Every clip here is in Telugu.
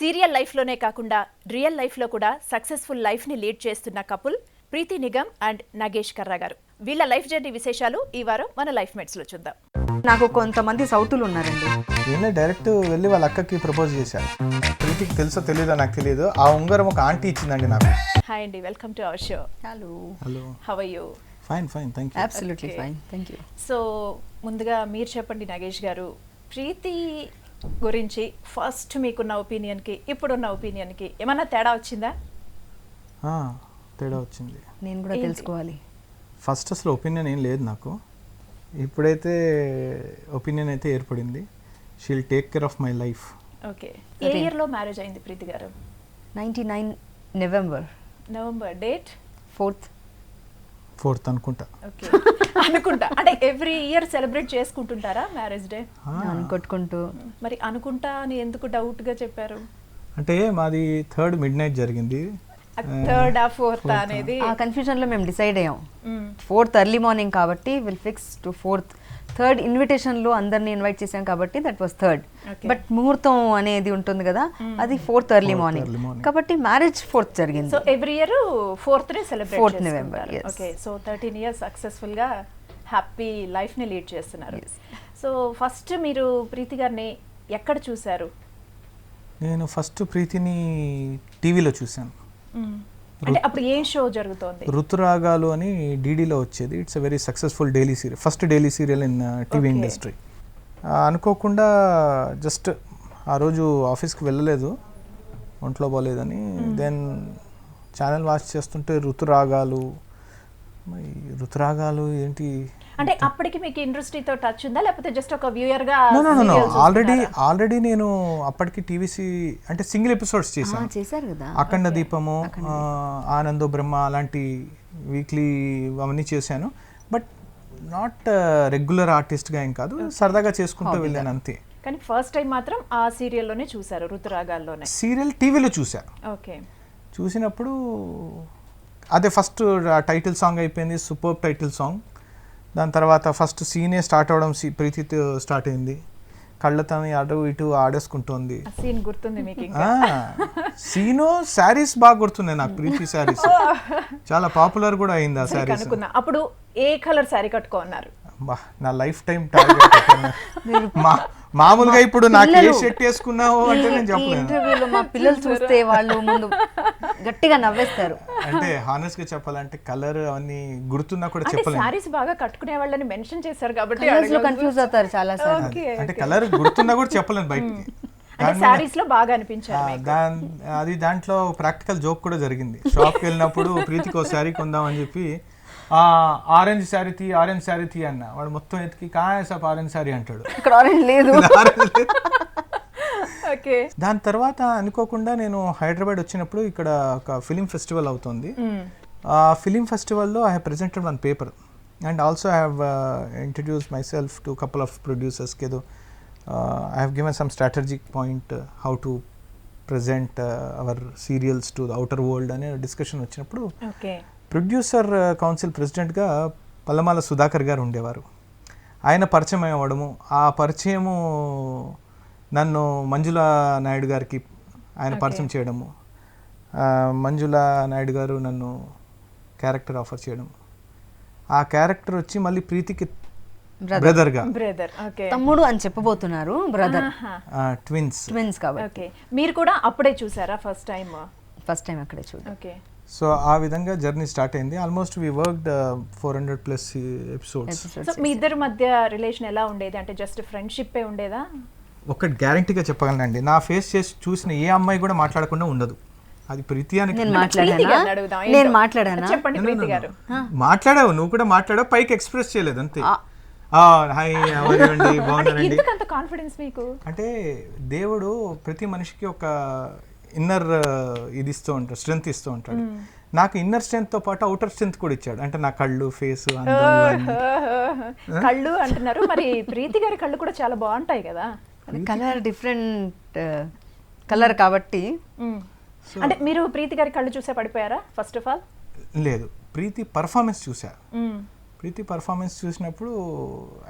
సీరియల్ లైఫ్లోనే కాకుండా రియల్ లైఫ్లో కూడా సక్సెస్ఫుల్ లైఫ్ని లీడ్ చేస్తున్న కపుల్ ప్రీతి నిగమ్ అండ్ నగేష్ కర్రా గారు. వీళ్ళ లైఫ్ జర్నీ విశేషాలు ఈ వారం మన లైఫ్ మేట్స్లో చూద్దాం. నాకు కొంతమంది సౌతులు ఉన్నారండి. నేనే డైరెక్ట్ వెళ్ళి వాళ్ళ అక్కకి ప్రపోజ్ చేశాను. ప్రీతికి తెలుసో తెలీదో నాకు తెలియదు. ఆ ఉంగరం ఒక ఆంటీ ఇచ్చిందండి నాకు. హాయ్ అండి, welcome to our show. Hello hello, how are you? Fine thank you. Absolutely fine, thank you. So ముందుగా మీరు చెప్పండి నగేష్ గారు, ప్రీతి గురించి ఫస్ట్ మీకున్న ఒపీనియన్కి ఇప్పుడున్న ఒపీనియన్కి ఏమన్నా తేడా వచ్చిందా? తేడా వచ్చింది. నేను కూడా తెలుసుకోవాలి. ఫస్ట్ అసలు ఒపీనియన్ ఏం లేదు నాకు. ఇప్పుడైతే ఒపీనియన్ అయితే ఏర్పడింది. She'll take care of my life. Okay, a ఇయర్లో మ్యారేజ్ అయింది ప్రీతి గారు? 99 నవంబర్ డేట్ 4th అనుకుంటా. ఓకే అనుకుంటా, అంటే ఎవ్రీ ఇయర్ సెలబ్రేట్ చేసుకుంటుంటారా మ్యారేజ్ డే? అనుకొట్టుకుంటూ. మరి అనుకుంటా అని ఎందుకు డౌట్ గా చెప్పారు? అంటే మాది 3rd midnight జరిగింది. 3rd ఆ 4th అనేది ఆ కన్ఫ్యూజన్ లో మేము డిసైడ్ అయ్యాం. 4th ఎర్లీ మార్నింగ్ కాబట్టి will fix to 4th. 3rd invitation లో అందరిని ఇన్వైట్ చేసాం కాబట్టి దట్ వాస్ 3rd. బట్ ముహూర్తం అనేది ఉంటుంది కదా, అది 4th ఎర్లీ మార్నింగ్ కాబట్టి మ్యారేజ్ 4th జరిగింది. సో ఎవ్రీ ఇయర్ 4th నే celebrate 4th November. Okay, so 13 years successful గా హ్యాపీ లైఫ్ ని లీడ్ చేస్తున్నారు. సో ఫస్ట్ మీరు ప్రీతి గారిని ఎక్కడ చూసారు? నేను ఫస్ట్ ప్రీతిని టీవీలో చూశాను. అంటే అప్పుడు ఏ షో జరుగుతోంది? ఋతురాగాలు అని డీడీలో వచ్చేది. It's a very successful daily serial, first daily serial in TV industry. అనుకోకుండా జస్ట్ ఆ రోజు ఆఫీస్కి వెళ్ళలేదు, ఒంట్లో బాగోలేదని. దెన్ ఛానల్ వాచ్ చేస్తుంటే ఋతురాగాలు ఏంటి అంటే అప్పటికి మీకు ఇండస్ట్రీతో టచ్ ఉందా, లేకపోతే జస్ట్ ఒక వ్యూయర్ గా? ఆల్రెడీ నేను అప్పటికి టీవీసీ అంటే సింగిల్ ఎపిసోడ్స్ చేశారు కదా, అఖండ దీపము, ఆనందో బ్రహ్మ అలాంటి వీక్లీ అవన్నీ చేశాను. బట్ నాట్ రెగ్యులర్ ఆర్టిస్ట్గా ఏం కాదు, సరదాగా చేసుకుంటూ వెళ్ళాను అంతే. కానీ ఫస్ట్ టైం మాత్రం ఆ సీరియల్లోనే చూసారు, ఋతురాగాల్లోనే. సీరియల్ టీవీలో చూసా. ఓకే, చూసినప్పుడు అదే ఫస్ట్ టైటిల్ సాంగ్ అయిపోయింది, సూపర్ టైటిల్ సాంగ్. దాని తర్వాత ఫస్ట్ సీనే స్టార్ట్ అవడం ప్రీతితో స్టార్ట్ అయింది. కళ్ళతో అటు ఇటు ఆడేసుకుంటోంది. సీన్ గుర్తుంది మీకు? సీను శారీస్ బాగా గుర్తున్నాయి నాకు. ప్రీతి శారీస్ చాలా పాపులర్ కూడా అయింది ఆ శారీస్. అప్పుడు ఏ కలర్ శారీ కట్టుకున్నారు? నా లైఫ్ టైం టార్గెట్. మామూలుగా ఇప్పుడు నాకు ఏ షర్ట్ వేసుకున్నావు అంటే నేను చెప్పలేను. ఇంటర్వ్యూలో మా పిల్లలు చూస్తే వాళ్ళు ముందు గట్టిగా నవ్వేస్తారు. అంటే హానెస్ట్ గా చెప్పాలంటే కలర్ అవన్నీ గుర్తున్నా కూడా చెప్పలేను. సారీస్ బాగా కట్టుకునే వాళ్ళని మెన్షన్ చేశారు కాబట్టి కన్ఫ్యూజ్ అవుతారు చాలా సార్లు. అంటే కలర్ గుర్తున్నా కూడా చెప్పలేను బయటికి. సారీస్ లో బాగా అనిపించారు. అది దాంట్లో ప్రాక్టికల్ జోక్ కూడా జరిగింది. షాప్కి వెళ్ళినప్పుడు ప్రీతికి ఒక శారీ కొందాం అని చెప్పి ఆరెంజ్ శారీ తీ అన్న. వాడు మొత్తం ఎత్తికి కాయసాప్ ఆరెంజ్ శారీ అంటాడు. ఇక్కడ ఆరెంజ్ లేదు. దాని తర్వాత అనుకోకుండా నేను హైదరాబాద్ వచ్చినప్పుడు ఇక్కడ ఒక ఫిలిం ఫెస్టివల్ అవుతుంది. ఆ ఫిలిం ఫెస్టివల్లో I have presented one paper and also I have introduce myself to couple of producers. ఏదో I have given some strategic point how to present our serials to the outer world అనే డిస్కషన్ వచ్చినప్పుడు ప్రొడ్యూసర్ కౌన్సిల్ ప్రెసిడెంట్గా పల్లమాల సుధాకర్ గారు ఉండేవారు. ఆయన పరిచయం అవ్వడము, ఆ పరిచయము నన్ను మంజులా నాయుడు గారికి ఆయన పరిచయం చేయడము, మంజులా నాయుడు గారు నన్ను క్యారెక్టర్ ఆఫర్ చేయడం. ఆ క్యారెక్టర్ వచ్చి మళ్ళీ ప్రీతికి బ్రదర్గా, తమ్ముడు అని చెప్పబోతున్నారు. బ్రదర్, ట్విన్స్ కాబట్టి. మీరు కూడా అప్పుడే చూసారా? ఫస్ట్ టైం అక్కడే చూడండి. ఓకే, సో ఆ విధంగా జర్నీ స్టార్ట్ అయింది. Almost we worked 400+ episodes. So మీ ఇద్దరి మధ్య రిలేషన్ ఎలా ఉండేది? అంటే జస్ట్ ఫ్రెండ్షిప్ ఉండేదా? ఒకటి గ్యారంటీగా చెప్పగలనండి, నా ఫేస్ చేసి చూసిన ఏ అమ్మాయి కూడా మాట్లాడకుండా ఉండదు. అది ప్రీతి అని. మాట్లాడావు, నువ్వు కూడా మాట్లాడావు, పైకి ఎక్స్ప్రెస్ చేయలేదు అంతే. హాయ్ అవ్వండి, బాగున్నారండి. అంటే దేవుడు ప్రతి మనిషికి ఒక ఇన్నర్ ఇది ఇస్తూ ఉంటాడు, స్ట్రెంగ్త్ ఇస్తూ ఉంటాడు. నాకు ఇన్నర్ స్ట్రెంగ్త్ తో పాటు అవుటర్ స్ట్రెంగ్త్ కూడా ఇచ్చాడు. అంటే నా కళ్ళు, ఫేస్. కళ్ళు అంటున్నారు, మరి ప్రీతి గారి కళ్ళు కూడా చాలా బాగుంటాయి కదా. కలర్ డిఫరెంట్ కలర్ కాబట్టి. అంటే మీరు ప్రీతి గారి కళ్ళు చూసే పడిపోయారా? ఫస్ట్ ఆఫ్ ఆల్ లేదు, ప్రీతి పర్ఫార్మెన్స్ చూసా. ప్రీతి పర్ఫార్మెన్స్ చూసినప్పుడు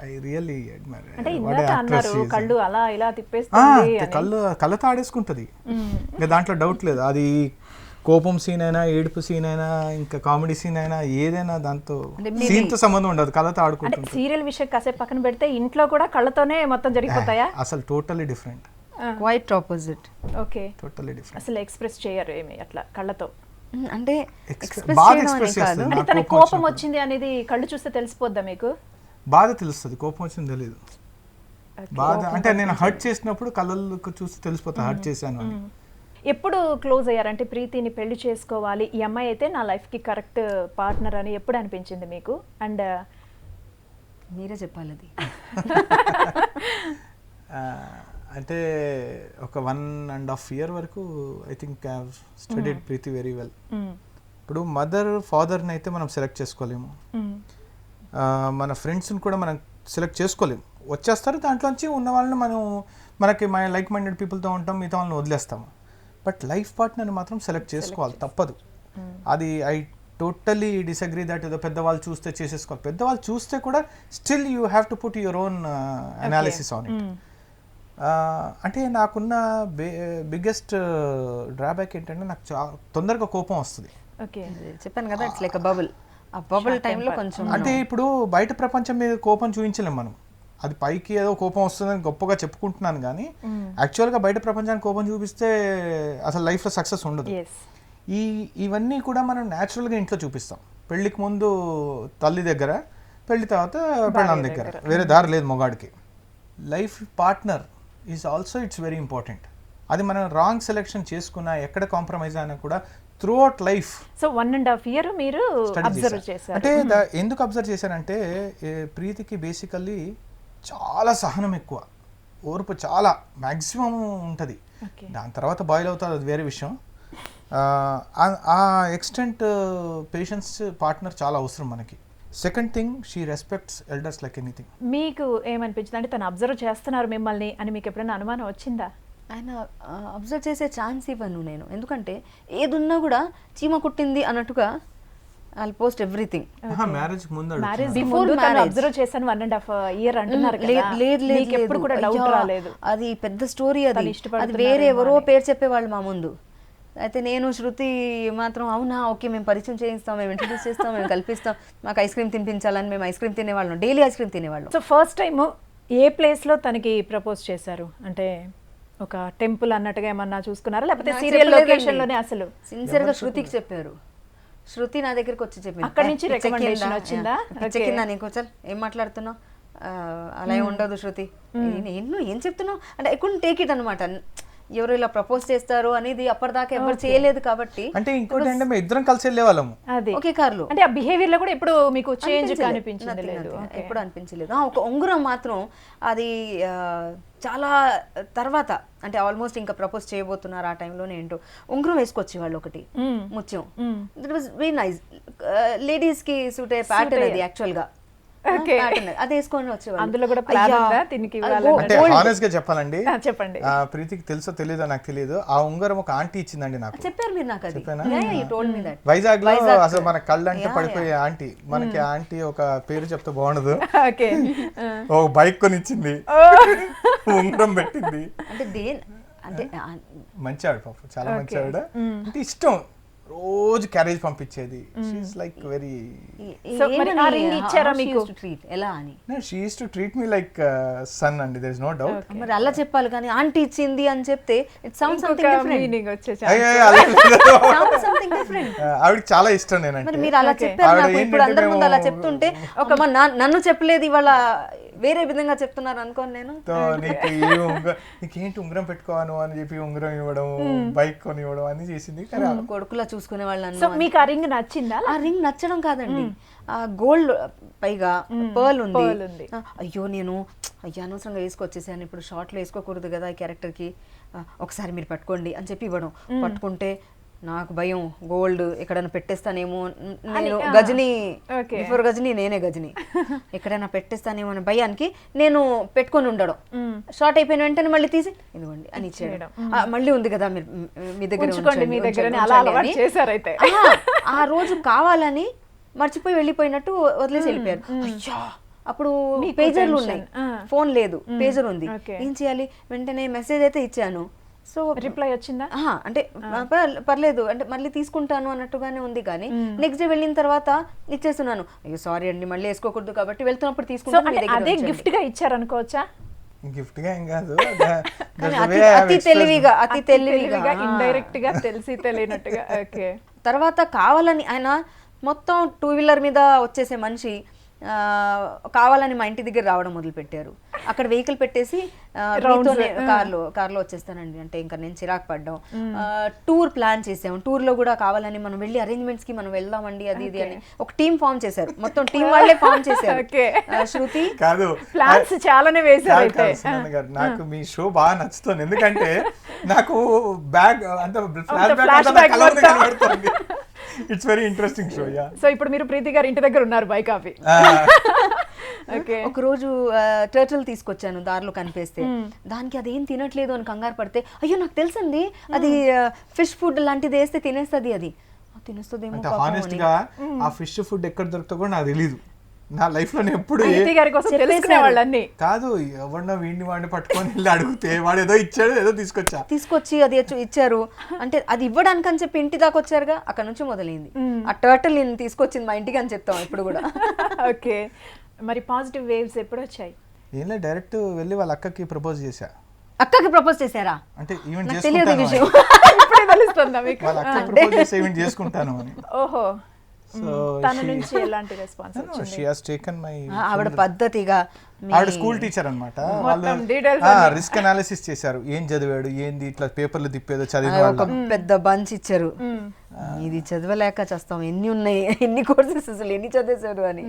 ఐ రియల్లీ అడ్మైర్. అంటే ఇందాక అన్నారు కళ్ళు అలా ఇలా తిప్పేస్తుంది అని. కళ్ళతో ఆడేసుకుంటది, ఇంకా దాంట్లో డౌట్ లేదు. అది కోపం సీన్ అయినా, ఏడుపు సీన్ అయినా, ఇంకా కామెడీ సీన్ అయినా, ఏదైనా దాంతో సీన్ తో సంబంధం ఉండదు, కళ్ళతో అంటే ఆడుకుంటుంది. సీరియల్ విషయం కాసేపు పక్కన పెడితే ఇంట్లో కూడా కళ్ళతోనే మొత్తం జరిగిపోతాయా? అసలు totally different, quite opposite. Okay, totally different. అసలు ఎక్స్ప్రెస్ చేయరు ఏమి అట్లా కళ్ళతో? అంటే బాగా ఎక్స్ప్రెస్ చేస్తుంది. అంటే తనకి కోపం వచ్చింది అనేది కళ్ళు చూస్తే తెలిసిపోద్దా మీకు? బాధ తెలుస్తుంది, కోపం వచ్చింది తెలియదు. బాధ అంటే నేను హర్ట్ చేసినప్పుడు కళ్ళకు చూస్తే తెలిసిపోతా హర్ట్ చేశాను అని. ఎప్పుడు క్లోజ్ అయ్యారంటే ప్రీతిని పెళ్లి చేసుకోవాలి, ఈ అమ్మాయి అయితే నా లైఫ్ కి కరెక్ట్ పార్ట్నర్ అని ఎప్పుడు అనిపించింది మీకు? అండ్ మీరే చెప్పాలి అది. అంటే ఒక 1.5 year వరకు I think I have studied pretty very well. ఇప్పుడు మదర్ ఫాదర్ని అయితే మనం సెలెక్ట్ చేసుకోలేము, మన ఫ్రెండ్స్ని కూడా మనం సెలెక్ట్ చేసుకోలేము. వచ్చేస్తారు, దాంట్లోంచి ఉన్న వాళ్ళని మనకి లైక్ మైండెడ్ పీపుల్తో ఉంటాం, మిగతా వాళ్ళని వదిలేస్తాము. బట్ లైఫ్ పార్ట్నర్ని మాత్రం సెలెక్ట్ చేసుకోవాలి, తప్పదు. అది ఐ టోటలీ డిసగ్రీ దట్ ఏదో పెద్దవాళ్ళు చూస్తే చేసేసుకోవాలి. పెద్దవాళ్ళు చూస్తే కూడా still you have to put your own analysis on it. అంటే నాకున్న బిగ్గెస్ట్ డ్రాబ్యాక్ ఏంటంటే నాకు తొందరగా కోపం వస్తుంది. చెప్పాను కదా, ఇట్స్ లైక్ బబుల్. ఆ బబుల్ టైంలో కొంచెం అంటే ఇప్పుడు బయట ప్రపంచం మీద కోపం చూపించలేము మనం. అది పైకి ఏదో కోపం వస్తుందని గొప్పగా చెప్పుకుంటున్నాను, కానీ యాక్చువల్గా బయట ప్రపంచానికి కోపం చూపిస్తే అసలు లైఫ్లో సక్సెస్ ఉండదు. ఇవన్నీ కూడా మనం న్యాచురల్గా ఇంట్లో చూపిస్తాం. పెళ్ళికి ముందు తల్లి దగ్గర, పెళ్లి తర్వాత పెళ్ళాం దగ్గర, వేరే దారి లేదు మొగాడికి. Life partner is also it's very important. అది మనం రాంగ్ సెలెక్షన్ చేసుకున్నా, ఎక్కడ కాంప్రమైజ్ అయినా కూడా throughout life. So 1.5 year మీరు అబ్జర్వ్ చేశారు. అంటే ఎందుకు అబ్జర్వ్ చేశానంటే ప్రీతికి బేసికల్లీ చాలా సహనం ఎక్కువ, ఓర్పు చాలా మ్యాక్సిమం ఉంటుంది. దాని తర్వాత బాయిల్ అవుతుంది, అది వేరే విషయం. ఆ ఎక్స్టెంట్ పేషెన్స్ పార్ట్నర్ చాలా అవసరం మనకి. Second thing, she respects elders like anything. మీకు ఏమనిపించింది అంటే తను అబ్జర్వ్ చేస్తున్నారు మిమ్మల్ని అని మీకు ఎప్పుడైనా అనుమానం వచ్చిందా? ఆయన అబ్జర్వ్ చేసే ఛాన్స్ ఇవ్వను నేను, ఎందుకంటే ఏదున్నా కూడా చీమ కుట్టింది అన్నట్టుగా ఐ పోస్ట్ ఎవ్రీథింగ్. మ్యారేజ్ ముందు మ్యారేజ్ బిఫోర్ అబ్జర్వ్ చేశాను 1.5 year అంటున్నారు కదా, మీకు ఎప్పుడు కూడా డౌట్ రాలేదు? అది పెద్ద స్టోరీ, అది వేరే ఎవరో పేరు చెప్పేవాళ్ళు మా ముందు. అయితే నేను శృతి మాత్రం అవునా ఓకే మేము పరిచయం చేయిస్తాం, మేము ఇంట్రడ్యూస్ చేస్తాం, మేము కల్పిస్తాం, మాకు ఐస్ క్రీమ్ తినిపించాలని మేము ఐస్ క్రీమ్ తినేవాళ్ళం, డైలీ ఐస్ క్రీమ్ తినేవాళ్ళం. సో ఫస్ట్ టైం ఏ ప్లేస్లో తనకి ప్రపోజ్ చేశారు? అంటే ఒక టెంపుల్ అన్నట్టుగా ఏమన్నా చూసుకున్నారా, లేకపోతే సీరియల్ లొకేషన్ లోనే? అసలు సిన్సియర్గా శృతికి చెప్పారు. శృతి నా దగ్గరికి వచ్చి చెప్పింది, అక్కడి నుంచి రికమెండేషన్ వచ్చిందా? చెక్కిందా నీకు? చల్ ఏం మాట్లాడుతున్నావు, అలా ఉండదు శృతి, నేను ఏం చెప్తున్నావు అంటే ఐ కుడెంట్ టేక్ ఇట్ అనమాట. ఎవరు ఇలా ప్రపోజ్ చేస్తారు అనేది అప్పటిదాకా ఎవరు చేయలేదు కాబట్టి. అంటే ఇంకోటి అంటే మేము ఇద్దరం కలిసి వెళ్ళేవాళ్ళము ఒకే కార్లో. అంటే ఆ బిహేవియర్ లో కూడా ఎప్పుడు మీకు చేంజ్ కనిపించింది లేదు? ఎప్పుడు అనిపించలేదు. ఒక ఉంగరం మాత్రం అది చాలా తర్వాత, అంటే ఆల్మోస్ట్ ఇంకా ప్రపోజ్ చేయబోతున్నారు ఆ టైంలోనే ఏంటో ఉంగరం వేసుకొచ్చేవాళ్ళు ఒకటి ముత్యం. It was very nice, ladies కి సూట్ అయ్యే ప్యాటర్న్ అది యాక్చువల్ గా. అది వేసుకొని వచ్చేవాళ్ళు. అందులో కూడా ప్లాన్ ఉందా దీనికి? అంటే హానెస్ట్ గా చెప్పాలండి, చెప్పండి. ప్రీతికి తెలుసో తెలీదో నాకు తెలియదు, ఆ ఉంగరం ఒక ఆంటీ ఇచ్చిందండి నాకు. చెప్పారు మీరు నాకు అది. వైజాగ్ లో అసలు మన కళ్ళు అంటే పడిపోయే ఆంటీ. మనకి ఆంటీ ఒక పేరు చెప్తే బాగుండదు, ఒక బైక్ కొని ఇచ్చింది, ఉంగరం పెట్టింది. అంటే మంచి ఆవిడ పాప, చాలా మంచి ఆవిడ. అంటే ఇష్టం, రోజు క్యారేజ్ పంపించేది. షీఈస్ లైక్ వెరీ ఇచ్చారా మీకు? ఎలా అని she used to treat me like son అండి, దేర్ ఇస్ నో డౌట్. మరి అలా చెప్పాలి కానీ ఆంటీ ఇచ్చింది అని చెప్తే ఇట్ సౌండ్స్ సంథింగ్ డిఫరెంట్. ఆవిడకి చాలా ఇష్టం నేనంటే. మరి మీరు అలా చెప్పారు నాకు, ఇప్పుడు అందరి ముందు అలా చెప్తుంటే ఒక నన్ను చెప్పలేదు ఇవాళ వేరే విధంగా చెప్తున్నారు అనుకోని నేను. నీకేంటి ఉంగరం పెట్టుకోవాను అని చెప్పి ఉంగరం ఇవ్వడం, బైక్ కొని ఇవ్వడం అన్ని చేసింది. కొడుకులా చూసుకునే వాళ్ళు. మీకు ఆ రింగ్ నచ్చిందా? ఆ రింగ్ నచ్చడం కాదండి, ఆ గోల్డ్ పైగా పర్ల్ ఉంది. అయ్యో అనవసరంగా వేసుకొచ్చేసాను, ఇప్పుడు షార్ట్ లో వేసుకోకూడదు కదా ఈ క్యారెక్టర్ కి, ఒకసారి మీరు పట్టుకోండి అని చెప్పి ఇవ్వడం. పట్టుకుంటే నాకు భయం, గోల్డ్ ఎక్కడైనా పెట్టేస్తానేమో, నేను గజని, బిఫోర్ గజని నేనే గజని, ఎక్కడైనా పెట్టేస్తానేమో అనే భయానికి నేను పెట్టుకొని ఉండడం. షార్ట్ అయిపోయిన వెంటనే మళ్ళీ తీసి ఇదిగోండి అని ఇచ్చేయడం. మళ్ళీ ఉంది కదా మీరు మీ దగ్గర, ఆ రోజు కావాలని మర్చిపోయి వెళ్ళిపోయినట్టు వదిలేసి వెళ్ళిపోయారు. అయ్యా అప్పుడు పేజర్లు ఉన్నాయి, ఫోన్ లేదు, పేజర్ ఉంది, ఏం చేయాలి? వెంటనే మెసేజ్ అయితే ఇచ్చాను. సో రిప్లై వచ్చిందా? అంటే పర్లేదు అంటే మళ్ళీ తీసుకుంటాను అన్నట్టుగానే ఉంది, కానీ నెక్స్ట్ డే వెళ్ళిన తర్వాత ఇచ్చేస్తున్నాను. అయ్యో సారీ అండి మళ్ళీ వేసుకోకూడదు కాబట్టి వెళ్తున్నప్పుడు తీసుకుంటాను. అదే గిఫ్ట్ గా ఇచ్చారనుకోవచ్చా? గిఫ్ట్ గా ఏం కాదు, అతి తెలివిగా ఇండైరెక్ట్ గా తెలిసి తెలియనట్టుగా. ఓకే. తర్వాత కావాలని ఆయన మొత్తం 2-వీలర్ మీద వచ్చేసే మనిషి కావాలని మా ఇంటి దగ్గర రావడం మొదలు పెట్టారు. అక్కడ వెహికల్ పెట్టేసి కార్లో వచ్చేస్తానండి అంటే ఇంకా నేను చిరాకు పడ్డాం. టూర్ ప్లాన్ చేసాము, టూర్ లో కూడా కావాలని మనం వెళ్ళి అరేంజ్మెంట్స్ కి మనం వెళ్దామండి అది ఇది అని ఒక టీమ్ ఫామ్ చేశారు, మొత్తం టీం వాళ్ళే ఫామ్ చేశారు. శృతి కాదు ప్లాన్స్ చాలానే వేశారు. నాకు మీ షో బాగా నచ్చుతుంది, ఎందుకంటే నాకు బ్యాగ్ అంత ఫ్లాష్ బ్యాక్ కనబడుతుంది. It's very interesting show. Yeah. So ఇప్పుడు మీరు ప్రీతి గారి ఇంటి దగ్గర ఉన్నారు బై కాఫీ. ఒక రోజు టర్టిల్ తీసుకొచ్చాను, దారిలో కనిపిస్తే దానికి అదేం తినట్లేదు అని కంగారు పడితే, అయ్యో నాకు తెలుసండి అది ఫిష్ ఫుడ్ లాంటిది వేస్తే తినేస్తుంది, అది తినేస్తుందేమో. హానెస్ట్ గా ఆ ఫిష్ ఫుడ్ ఎక్కడ దొరుకుతా కూడా నాకు తెలీదు. నా లైఫ్ లో ఎప్పుడు వాళ్ళని కాదు, ఎవరినో వీడిని వాడిని పట్టుకొని వెళ్ళి అడిగితే వాడు ఏదో ఇచ్చాడు, ఏదో తీసుకొచ్చి అది ఇచ్చారు అంటే అది ఇవ్వడానికి అని చెప్పి ఇంటి దాకా వచ్చారుగా, అక్కడ నుంచి మొదలైంది. ఆ టర్టిల్ నేను తీసుకొచ్చింది మా ఇంటికి అని చెప్తాం ఇప్పుడు కూడా. ఓకే. మరి పాజిటివ్ వేవ్స్ ఎప్పుడు వచ్చాయి? ఏం లేదు, డైరెక్ట్ వెళ్ళి వాళ్ళ అక్కకి ప్రపోజ్ చేశా. అక్కకి ప్రపోజ్ చేశారా? అంటే ఈవెంట్ తెలియదు విషయం, వాళ్ళ అక్క ప్రపోజ్ చేసి ఈవెంట్ చేసుకుంటాను అని. ఓహో. తన నుంచి ఎలాంటి రెస్పాన్స్ వచ్చింది? షీ హస్ టేకెన్ మై, ఆవిడ పద్ధతిగా, ఆవిడ స్కూల్ టీచర్ అన్నమాట. వాళ్ళు రిస్క్ అనాలిసిస్ చేశారు, ఏం చదివాడు ఏంది, ఇట్లా పేపర్లు తిప్పేదో చదివిన ఒక పెద్ద బంచ్ ఇచ్చారు. ఇది చదవలేక చేస్తాం, ఎన్ని ఉన్నాయి, ఎన్ని కోర్సెస్, అసలు ఎన్ని చదివేశారు అని.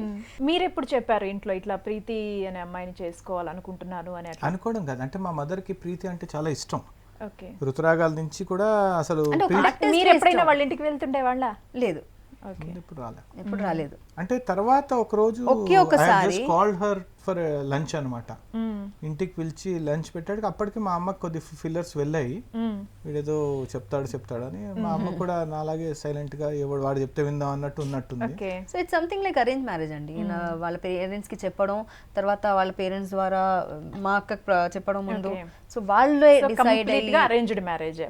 మీరు ఎప్పుడు చెప్పారు ఇంట్లో ఇట్లా ప్రీతి అనే అమ్మాయిని చేసుకోవాలనుకుంటున్నాను అని? అనుకోవడం కాదు, అంటే మా మదర్ కి ప్రీతి అంటే చాలా ఇష్టం. ఓకే. ఋతురాగాల నుంచి కూడా అసలు. మీరు ఎప్పుడైనా వాళ్ళ ఇంటికి వెళ్తుండే వాళ్ళ? లేదు, ఎప్పుడు రాలేదు. అంటే తర్వాత ఒక రోజు కాల్డ్ హర్ ఫర్ లంచ్ అనమాట, ఇంటికి పిలిచి లంచ్ పెట్టాడు. అప్పటికి మా అమ్మకి కొద్ది ఫిల్లర్స్ వెళ్ళాయి, వీడేదో చెప్తాడు అని. మా అమ్మ కూడా నాలాగే సైలెంట్ గా ఎవడు వాడు చెప్తే విందాం ఉన్నట్టుంది. So it's something like arrange marriage అండి. వాళ్ళ పేరెంట్స్ కి చెప్పడం, తర్వాత వాళ్ళ పేరెంట్స్ ద్వారా మా అక్కకి చెప్పడం ముందు. సో వాళ్ళే డిసైడ్ అయ్యి అరేంజ్డ్ మ్యారేజ్.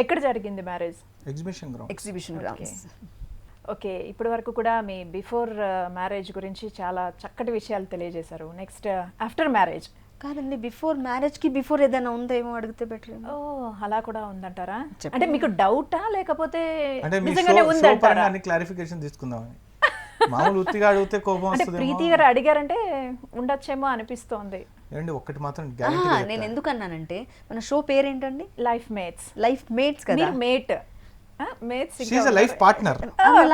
ఎక్కడ జరిగింది మ్యారేజ్? Exhibition grounds. ఓకే. ఇప్పటి వరకు కూడా మీ బిఫోర్ మ్యారేజ్ గురించి చాలా చక్కటి విషయాలు తెలియజేశారు. నెక్స్ట్ ఆఫ్టర్ మ్యారేజ్ కాదండి, బిఫోర్ మ్యారేజ్ కి బిఫోర్ ఏదైనా ఉందేమో అడిగితే బెటర్. ఓ, అలా కూడా ఉందంటారా? అంటే మీకు డౌటా లేకపోతే నిజంగానే ఉందంటారా? క్లారిఫికేషన్ తీసుకుందామని. మామూలు ఉత్తిగా అడిగితే కోపం వస్తుంది. ప్రీతి గారు అడిగారంటే ఉండొచ్చేమో అనిపిస్తోంది. ఒకటి మాత్రం నేను ఎందుకు అన్నానంటే, మన షో పేరు ఏంటండి? Life mates. లైఫ్ మేట్స్ కదా. Mate she is a life partner.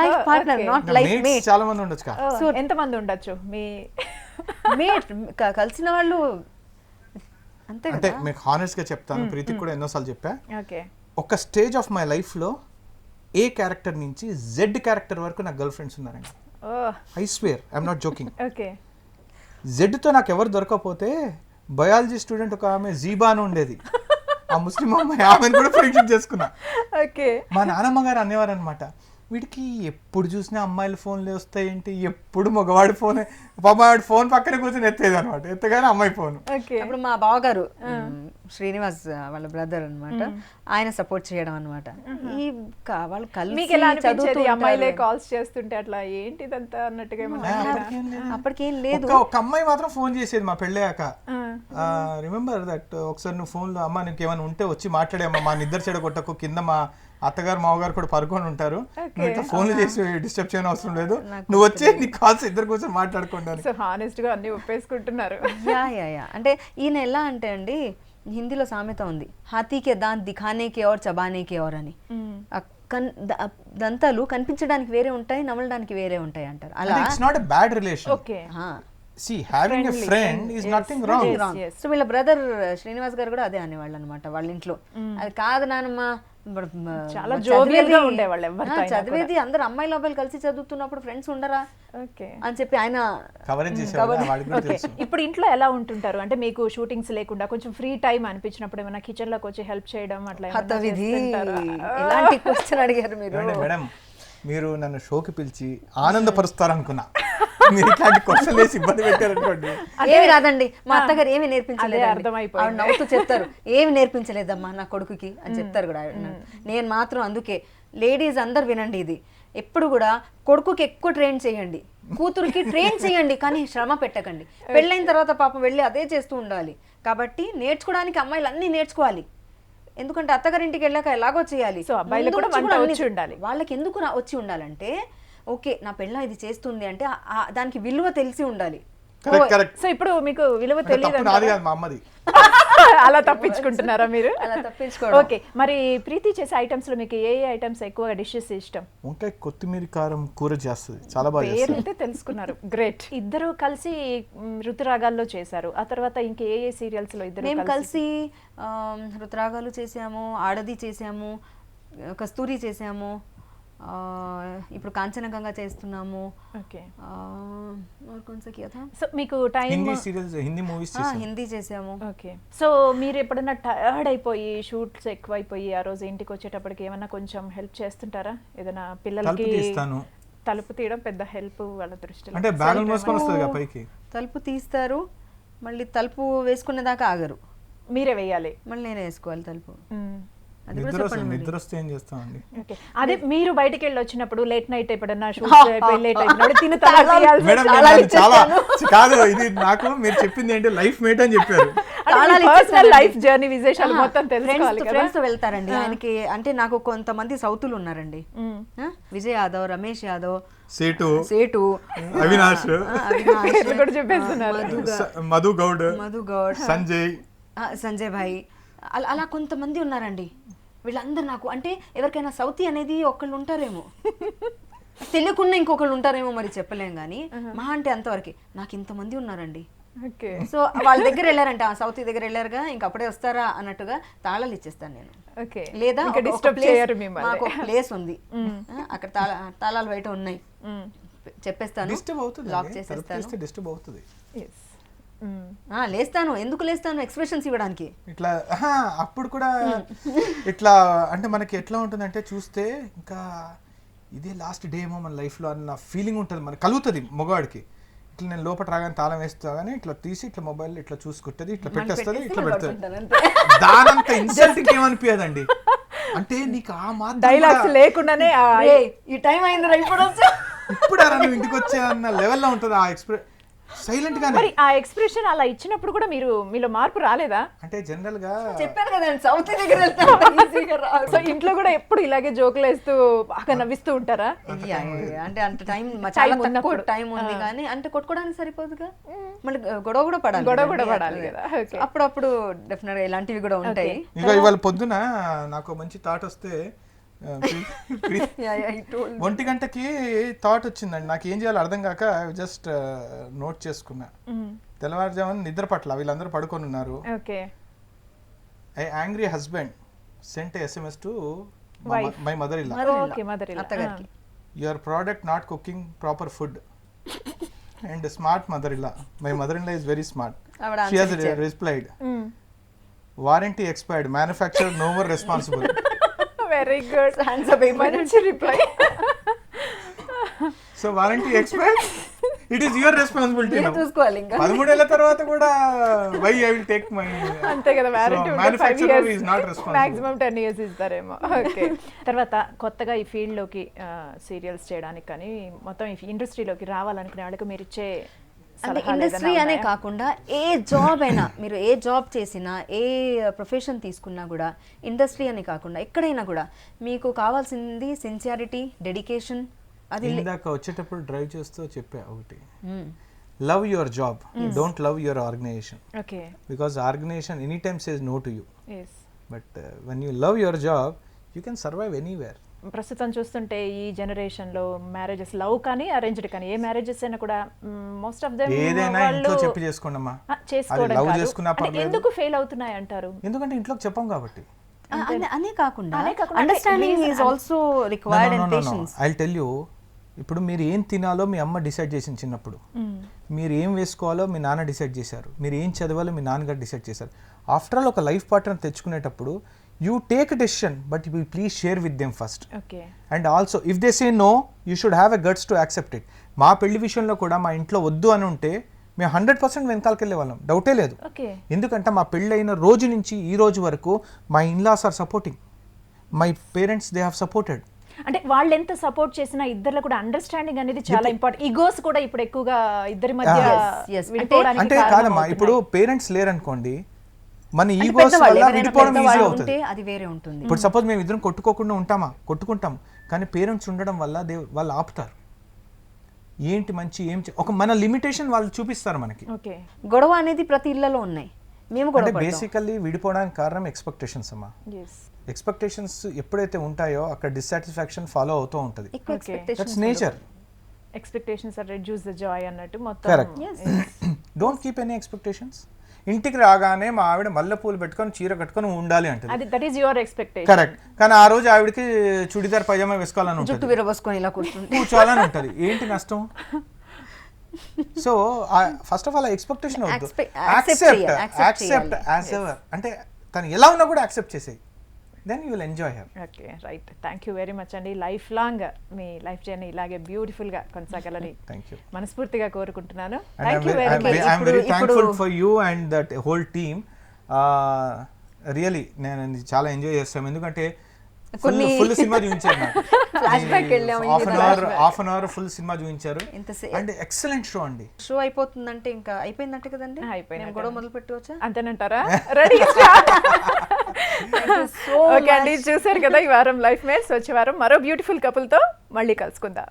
Life partner, not life mate. చాలా మంది ఉండొచ్చు కదా. సో ఎంత మంది ఉండొచ్చు మీ మేట్? కలిసిన వాళ్ళు అంతే కదా. అంటే మీకు హానెస్ట్ గా చెప్తాను, ప్రీతికి కూడా ఎన్నోసార్లు చెప్పా. ఓకే. ఒక స్టేజ్ ఆఫ్ మై లైఫ్ లో ఏ క్యారెక్టర్ నుంచి జెడ్ క్యారెక్టర్ వరకు నాకు గర్ల్ ఫ్రెండ్స్ ఉన్నారండి. I swear, I'm not joking. Okay. Z తో నాకు ఎవరు దొరకకపోతే బయాలజీ స్టూడెంట్ ఒక ఆమె జీబా అని ఉండేది, ఆ ముస్లిం అమ్మాయి, ఆమెను కూడా ఫ్రెండ్షిప్ చేసుకున్నా. మా నాన్నమ్మ గారు అనేవారు అనమాట, వీడికి ఎప్పుడు చూసినా అమ్మాయిల ఫోన్లు వస్తాయేంటి, ఎప్పుడు మగవాడి ఫోన్, వాడి ఫోన్ పక్కన కూర్చొని ఎత్తేది అనమాట, ఎత్తగానే అమ్మాయి ఫోన్. అప్పుడు మా బావగారు శ్రీనివాస్ వాళ్ళ బ్రదర్ అనమాట, ఆయన సపోర్ట్ చేయడం అనమాట. ఈ వాళ్ళు కలిసి అమ్మాయిలే కాల్స్ చేస్తుంటే అట్లా ఏంటి ఇదంతా అన్నట్టుగా అప్పటికేం లేదు. ఒక అమ్మాయి మాత్రం ఫోన్ చేసేది మా పెళ్ళయ్యాక. రిమెంబర్ దట్, ఒకసారి నువ్వు ఫోన్ లో అమ్మ నీకు ఏమైనా ఉంటే వచ్చి మాట్లాడేమ్మా, మా నిద్ర చెడగొట్టకు, కింద మా అత్తగారు మామగారు కూడా పడుకొని ఉంటారు, నువ్వు ఫోన్లు చేసి డిస్టర్బ్ చేయని అవసరం లేదు, నువ్వు వచ్చే నీ కాల్స్ ఇద్దరు కూర్చొని మాట్లాడుకుంటారు. సో హానెస్ట్ గా అన్ని ఒప్పేసుకుంటున్నారు. అంటే ఈయన ఎలా అంటే అండి, హిందీలో సామెత ఉంది, హాతీకే దాంత్ దిఖానేకే ఔర్ చబానేకే ఔర్ అని. దంతాలు కనిపించడానికి వేరే ఉంటాయి, నమలడానికి వేరే ఉంటాయి అంటారు. అలా it's not a bad relation. Okay. See, having a friend is nothing wrong. So వీళ్ళ బ్రదర్ శ్రీనివాస్ గారు కూడా అదే అనేవాళ్ళు అనమాట వాళ్ళ ఇంట్లో. అది కాదు నానమ్మ, చాలా జోవియల్ గా ఉండేవాళ్ళు, చదివేది అందరు అమ్మాయిలు అబ్బాయిలు కలిసి చదువుతున్నప్పుడు ఫ్రెండ్స్ ఉండరా అని చెప్పి ఆయన కవరేజ్ చేసేవాళ్ళు. ఇప్పుడు ఇంట్లో ఎలా ఉంటుంటారు? అంటే మీకు షూటింగ్స్ లేకుండా కొంచెం ఫ్రీ టైం అనిపించినప్పుడు ఏమైనా కిచెన్ లోకి వచ్చి హెల్ప్ చేయడం అట్లా? ఎలాంటి క్వశ్చన్ అడిగారు మీరు మేడం? మీరు నన్ను షోకి పిలిచి ఆనందపరుస్తారనుకున్నా. మీరు ఇట్లాంటి క్వశ్చన్ వేసి ఇబ్బంది పెట్టారనుకోండి. ఏమి కాదండి, మా అత్తగారు ఏమి నేర్పించలేదు, అర్థమైపోయింది. ఆవిడ నవ్వుతూ చెప్తారు ఏమి నేర్పించలేదమ్మా నా కొడుకుకి అని చెప్తారు కూడా ఆవిడ. నేను మాత్రం అందుకే లేడీస్ అందరు వినండి, ఇది ఎప్పుడు కూడా కొడుకుకి ఎక్కువ ట్రైన్ చేయండి, కూతురికి ట్రైన్ చేయండి, కానీ శ్రమ పెట్టకండి. పెళ్ళైన తర్వాత పాపం వెళ్ళి అదే చేస్తూ ఉండాలి. కాబట్టి నేర్చుకోవడానికి అమ్మాయిలు అన్నీ నేర్చుకోవాలి. ఎందుకంటే అత్తగారింటికి వెళ్ళాక ఎలాగో చేయాలి. సో అబ్బాయిలకు కూడా ముందు నుంచి వంట అన్ని- వచ్చి ఉండాలి. వాళ్ళకి ఎందుకు వచ్చి ఉండాలంటే, ఓకే నా పెళ్ళ ఇది చేస్తుంది అంటే దానికి విలువ తెలిసి ఉండాలి. కరెక్ట్. సో ఇప్పుడు మీకు విలువ తప్పు తెలియదు నాది కాదు, మా అమ్మది. అలా తప్పించుకుంటున్నారా మీరు? అలా తప్పించుకోవడం. ఓకే, మరి ప్రీతి చేసే ఐటమ్స్ లో మీకు ఏ ఐటమ్స్ ఎక్కువగా డిషెస్ ఇష్టం? వంకాయ కొత్తిమీర కారం కూర చేస్తుంది, చాలా బాగా చేస్తుంది. పేరైతే తెలుసుకున్నారు, గ్రేట్. ఇద్దరు కలిసి ఋతురాగాల్లో చేశారు, ఆ తర్వాత ఇంకా ఏ సీరియల్స్ లో ఇద్దరు మేము కలిసి ఋతురాగాలు చేసాము, ఆడది చేసాము, కస్తూరి చేసాము, ఇప్పుడు కాంచనగంగా చేస్తున్నాము. ఓకే, और कौन सा किया था? సో మీకు time Hindi serials, Hindi movies చేశాను. హిందీ చేసాము. ఓకే, సో మీరు ఎప్పుడన్నా టైర్డ్ అయిపోయి షూట్స్ ఎక్కువైపోయి ఆ రోజు ఇంటికి వచ్చేటప్పటికి ఏమన్నా కొంచెం హెల్ప్ చేస్తుంటారా? ఏదైనా పిల్లలకి తలుపు తీస్తాను. తలుపు తీయడం పెద్ద హెల్ప్ వాళ్ళ దృష్టిలో. అంటే బ్యాగులు మోసుకొని వస్తుంది కదా పైకి. తలుపు తీస్తారు, మళ్ళీ తలుపు వేసుకునే దాకా ఆగరు, మీరే వేయాలి, మళ్ళీ నేనే వేసుకోవాలి తలుపు. మ్మ్. అది కూడా నిద్ర చెప్పండి మరి. నిద్ర వస్తే ఏం చేస్తామండి? ఓకే, అదే మీరు బయటికి వెళ్ళి వచ్చినప్పుడు లేట్ నైట్ ఎప్పుడన్నా షూట్ అయిపోయి లేట్ అయినప్పుడు తిని తల తీయాల్సి మేడం వచ్చి- నేను చాలా కాదు, ఇది నాకు మీరు చెప్పింది ఏంటి లైఫ్ మేట్ అని చెప్పారు. అంటే తాళాలు మీ personal ఇచ్చేస్తానండి. లైఫ్ జర్నీ విశేషాలు మొత్తం తెలుసుకోవాలి కదా. ఫ్రెండ్స్ తో వెళ్తారండి ఆయనకి. అంటే నాకు కొంతమంది సౌతులు ఉన్నారండి, విజయ్ యాదవ్, రమేష్ యాదవ్, సేటు, అవినాష్, పేర్లు కూడా చెప్పేస్తున్నారు. మధు గౌడ్, మధు గౌడ్, సంజయ్, సంజయ్ భాయ్, అలా కొంతమంది ఉన్నారండి. వీళ్ళందరూ నాకు అంటే ఎవరికైనా సౌతి అనేది ఒకళ్ళు ఉంటారేమో, తెలియకుండా ఇంకొకళ్ళు ఉంటారేమో, మరి చెప్పలేం కానీ మహా అంటే అంతవరకు నాకు ఇంతమంది ఉన్నారండి. ఓకే, సో వాళ్ళ దగ్గర వెళ్ళారంటే ఆ సౌతి దగ్గర వెళ్ళారుగా ఇంక అప్పుడే వస్తారా అన్నట్టుగా తాళాలు ఇచ్చేస్తాను నేను. ఓకే, లేదా ఇంకా డిస్టర్బ్ చేయరు మిమ్మల్ని. మాకు ప్లేస్ ఉంది, అక్కడ తాళాలు బయట ఉన్నాయి, చెప్పేస్తాను, డిస్టర్బ్ అవుతుంది, లాక్ చేసేస్తాను. డిస్టర్బ్ అవుతుంది. Yes. లేస్తాను, ఎందుకు లేస్తాను, ఎక్స్ప్రెషన్స్ ఇవ్వడానికి. ఇట్లా అప్పుడు కూడా ఇట్లా అంటే మనకి ఎట్లా ఉంటుందంటే చూస్తే ఇంకా ఇదే లాస్ట్ డే ఏమో మన లైఫ్లో అన్న ఫీలింగ్ ఉంటుంది, మనకు కలుగుతుంది మగవాడికి. ఇట్లా నేను లోపల రాగానే తాళం వేస్తా కానీ ఇట్లా తీసి ఇట్లా మొబైల్ ఇట్లా చూసుకుంటుంది, ఇట్లా పెట్టేస్తుంది, ఇట్లా పెడుతుంది. దానంత ఇన్సల్టింగ్ ఏమనిపించదండి. అంటే నీకు ఆ మాత్రం డైలాగ్స్ లేకుండానే ఈ టైం అయింది ఇప్పుడు వచ్చా, ఇప్పుడు నువ్వు ఇంటికి వచ్చే అన్న లెవెల్లో ఉంటుంది ఆ ఎక్స్ప్రెస్ సైలెంట్ గానే. మరి ఆ ఎక్స్ప్రెషన్ అలా ఇచ్చినప్పుడు కూడా మీలో మార్పు రాలేదా? అంటే జనరల్ గా చెప్పాను కదండి సౌత్ దగ్గర వెళ్తాను ఈజీగా రాదు. సో ఇంట్లో కూడా ఎప్పుడు ఇలాగే జోకులు వేస్తూ బాగా నవ్విస్తూ ఉంటారా? అంటే అంత టైం చాలా తక్కువ ఉన్నప్పుడు. టైం ఉంది కానీ అంటే కొట్టుకోవడానికి సరిపోదుగా, మళ్ళీ గొడవ కూడా పడాలి, గొడవ కూడా పడాలి కదా. ఓకే, అప్పుడప్పుడు డెఫినెట్ గా ఇలాంటివి కూడా ఉంటాయి. ఇంకా ఇవాళ పొద్దున నాకు మంచి థాట్ వస్తే 1 గంటకి థాట్ వచ్చిందండి, నాకు ఏం చేయాలో అర్థం కాక జస్ట్ నోట్ చేసుకున్నా. తెల్లవారుజామున నిద్ర పట్ల వీళ్ళందరూ పడుకొని ఉన్నారు. Okay, I angry husband sent SMS to my mother in law. Okay, mother అత్తగారికి your product not cooking proper food and smart mother in law. My mother in law is very smart. ఆవిడ she has replied warranty expired, manufacturer no more responsible. Very good, hands up మంచి reply. So warranty expired, it is your responsibility. చూసుకోవాలి ఇంకా 13 ఏళ్ల తర్వాత కూడా why I will take my అంతే కదా, warranty manufacturer is not responsible. Maximum 10 years ఇస్తారేమో. ఓకే, తర్వాత కొత్తగా ఈ ఫీల్డ్ లోకి సీరియల్స్ చేయడానికి కానీ మొత్తం ఈ ఇండస్ట్రీలోకి రావాలనుకునే వాళ్ళకి మీరు ఇచ్చే అంటే ఇండస్ట్రీ అనే కాకుండా ఏ జాబ్ అయినా, మీరు ఏ జాబ్ చేసినా, ఏ ప్రొఫెషన్ తీసుకున్నా కూడా, ఇండస్ట్రీ అని కాకుండా ఎక్కడైనా కూడా మీకు కావాల్సింది సిన్సియారిటీ, డెడికేషన్. అది ఇందాక వచ్చేటప్పుడు డ్రైవ్ చేస్తూ చెప్పా ఒకటి, love your job, don't love your organization. Okay, because organization any time says no to you, yes. But when you love your job you can survive anywhere. ప్రస్తుతం చూస్తుంటే ఈ జనరేషన్ లో మ్యారేజెస్, లవ్ కానీ అరేంజ్డ్ కానీ ఏ మ్యారేజెస్ అయినా కూడా మోస్ట్ ఆఫ్ దెమ్ ఏదైనా ఇంట్లో చెప్పి చేసుకోండమ్మా. చేసుకోవడం లవ్ కాదు. చేసుకున్నా అంటే పర్లేదు. ఎందుకు ఫెయిల్ అవుతున్నాయి అంటారు? ఎందుకంటే ఇంట్లోకి చెప్పం కాబట్టి. అనే కాకుండా అనే కాకుండా understanding is also required and patience. I tell you, ఇప్పుడు మీరు ఏం తినాలో మీ అమ్మ డిసైడ్ చేసింది చిన్నప్పుడు, మీరు ఏం వేసుకోవాలో మీ నాన్న డిసైడ్ చేశారు, మీరు ఏం చదవాలో మీ నాన్నగారు డిసైడ్ చేశారు. ఆఫ్టర్ ఆల్ ఒక లైఫ్ పార్ట్నర్ తెచ్చుకునేటప్పుడు you take a decision, but you please share with them first. Okay And also if they say no, you should have a guts to accept it. మా పెళ్లి విషయంలో కూడా మా ఇంట్లో వద్దు అని ఉంటే మేము 100% వెనకాలకి వెళ్ళే వాళ్ళం, డౌటే లేదు. ఓకే ఎందుకంటే మా పెళ్ళైన రోజు నుంచి ఈ రోజు వరకు my in-laws are supporting, my parents they have supported. అంటే వాళ్ళు ఎంత సపోర్ట్ చేసినా ఇద్దరిలో కూడా అండర్స్టాండింగ్ అనేది చాలా ఇంపార్టెంట్. ఈగోస్ కూడా ఇప్పుడు ఎక్కువగా ఇద్దరి మధ్య yes. విడిపోవడానికి అంటే కారణం కాదమ్మా, అవుతున్నాయి. ఇప్పుడు పేరెంట్స్ లేరనుకోండి, మన అంటే ఈగోస్ పెద్దవాళ్ళు, వల్ల ఎవరైనా విడిపోవడం ఈజీ పెద్దవాళ్ళు అవుతుంది. ఉంటే అది వేరే ఉంటుంది. ఇప్పుడు సపోజ్ మేము ఇద్దరం కొట్టుకోకుండా ఉంటామా, కొట్టుకుంటాం, కానీ పేరెంట్స్ ఉండడం వల్ల వాళ్ళు ఆపుతారు. ఏంటి మంచి ఏం ఒక మన లిమిటేషన్ వాళ్ళు చూపిస్తారు మనకి. ఓకే గొడవ అనేది ప్రతి ఇళ్లలో ఉన్నాయి, మేము అంటే గొడవ పడతాం. బేసికల్లీ విడిపోవడానికి కారణం ఎక్స్పెక్టేషన్స్ అమ్మా. ఎస్ ఎక్స్పెక్టేషన్స్ ఎప్పుడైతే ఉంటాయో అక్కడ డిస్సాటిస్ఫాక్షన్ ఫాలో అవుతూ ఉంటుంది. ఎక్కువ Okay. expectations that's nature. Expectations are reduce the joy అన్నట్టు మొత్తం. Correct. Don't keep any expectations. ఇంటికి రాగానే మా ఆవిడ మల్లెపూలు పెట్టుకొని చీర కట్టుకొని ఉండాలి అంటది. అది that is your expectation. Correct. కానీ ఆ రోజు ఆవిడకి చుడిదార్ పైజామా వేసుకోవాలని జుట్టు ఉంటుంది, విరబోసుకొని ఇలా కూర్చుంటే కూర్చోవాలని ఉంటుంది. ఏంటి నష్టం? So first of all expectation వద్దు, accept యాక్సెప్ట్ చేయాలి. As ever. అంటే తను ఎలా ఉన్నా కూడా యాక్సెప్ట్ చేసేయి, then you will enjoy her. Okay right, thank you very much అండి. లైఫ్ లాంగ్ మీ లైఫ్ జర్నీ ఇలాగే బ్యూటిఫుల్ గా కొనసాగాలని థ్యాంక్ యూ. మనస్ఫూర్తిగా కోరుకుంటున్నాను. And thank you very I'm much. very ఇప్పుడు- thankful for you and that whole team. Really నేను చాలా ఎంజాయ్ చేస్తాం, ఎందుకంటే ఫుల్ సినిమా చూపించారు నాకు. Flashback వెళ్ళాము, half an hour full cinema చూపించారు. ఇంతసేపు అండ్ ఎక్సలెంట్ షో అండి. షో అయిపోతుందంటే ఇంకా అయిపోయిందంటే కదండి, అయిపోయినట్టే. నేను గొడవ మొదలు పెట్టవచ్చా? అంతేనంటారా? రెడీ ఓకే అండి, చూసారు కదా ఈ వారం లైఫ్ మేట్స్. వచ్చే వారం మరో బ్యూటిఫుల్ కపుల్ తో మళ్ళీ కలుసుకుందాం.